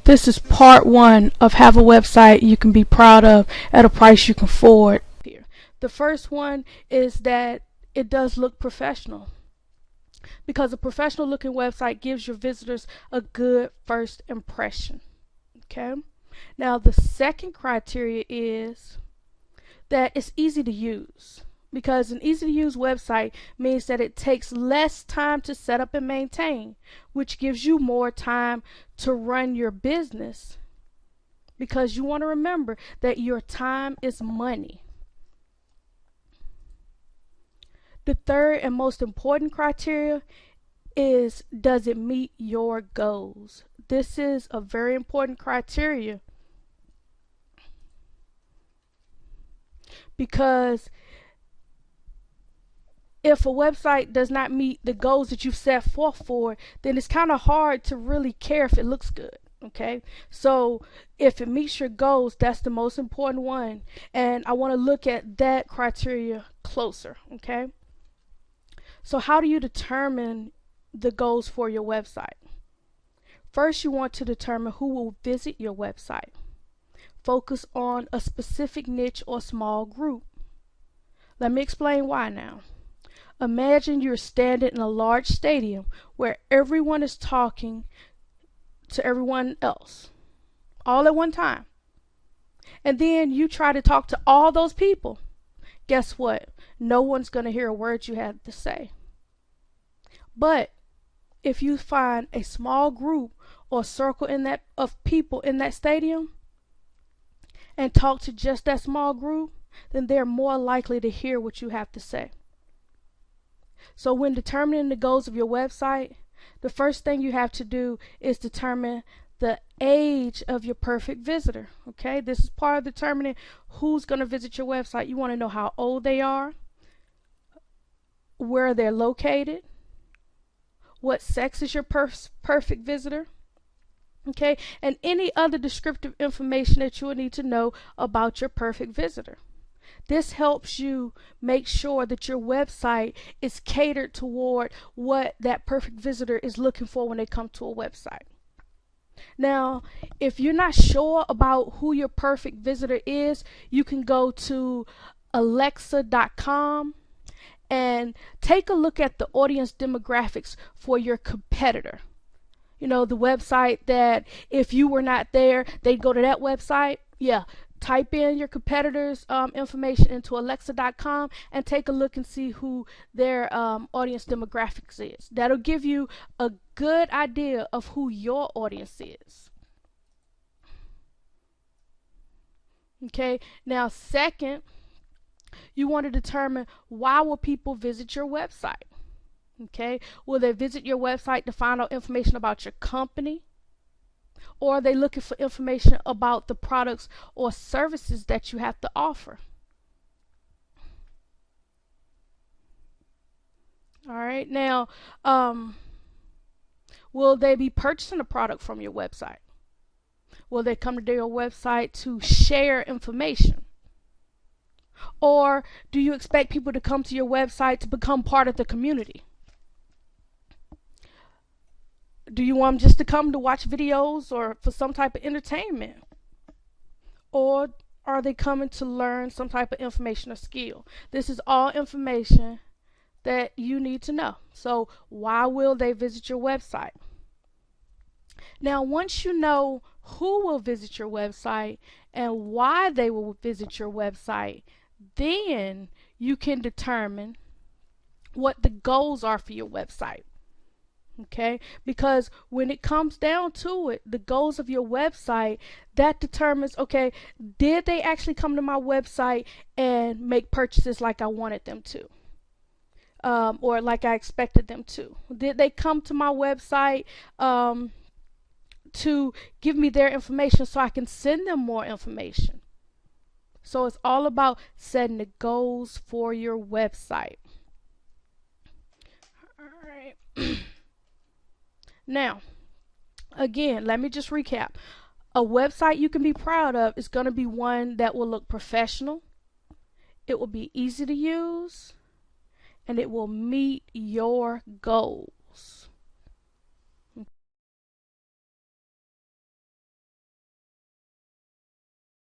This is part one of have a website you can be proud of at a price you can afford. The first one is that it does look professional, because a professional looking website gives your visitors a good first impression. Okay. Now the second criteria is that it's easy to use, because an easy to use website means that it takes less time to set up and maintain, which gives you more time to run your business, because you want to remember that your time is money. The third and most important criteria is, does it meet your goals? This is a very important criteria, because if a website does not meet the goals that you've set forth for, then it's kind of hard to really care if it looks good. Okay, so if it meets your goals, that's the most important one, and I want to look at that criteria closer. Okay, so how do you determine the goals for your website? First, you want to determine who will visit your website. Focus on a specific niche or small group. Let me explain why now. Imagine you're standing in a large stadium where everyone is talking to everyone else all at one time, and then you try to talk to all those people. Guess what? No one's going to hear a word you have to say. But if you find a small group or circle in that of people in that stadium and talk to just that small group, then they're more likely to hear what you have to say. So when determining the goals of your website, the first thing you have to do is determine the age of your perfect visitor. Okay, this is part of determining who's going to visit your website. You want to know how old they are, where they're located, what sex is your perfect visitor, okay, and any other descriptive information that you will need to know about your perfect visitor. This helps you make sure that your website is catered toward what that perfect visitor is looking for when they come to a website. Now, if you're not sure about who your perfect visitor is, you can go to alexa.com and take a look at the audience demographics for your competitor. You know, the website that if you were not there, they'd go to that website. Yeah, type in your competitor's information into alexa.com and take a look and see who their audience demographics is. That'll give you a good idea of who your audience is. Okay, now second, you want to determine, why will people visit your website? Okay, will they visit your website to find out information about your company? Or are they looking for information about the products or services that you have to offer? All right, now, will they be purchasing a product from your website? Will they come to your website to share information? Or do you expect people to come to your website to become part of the community? Do you want them just to come to watch videos or for some type of entertainment? Or are they coming to learn some type of information or skill? This is all information that you need to know. So why will they visit your website? Now, once you know who will visit your website and why they will visit your website, then you can determine what the goals are for your website. Okay, because when it comes down to it, the goals of your website, that determines, okay, did they actually come to my website and make purchases like I wanted them to, or like I expected them to? Did they come to my website to give me their information so I can send them more information? So it's all about setting the goals for your website. All right. Now, again, let me just recap. A website you can be proud of is going to be one that will look professional, it will be easy to use, and it will meet your goals.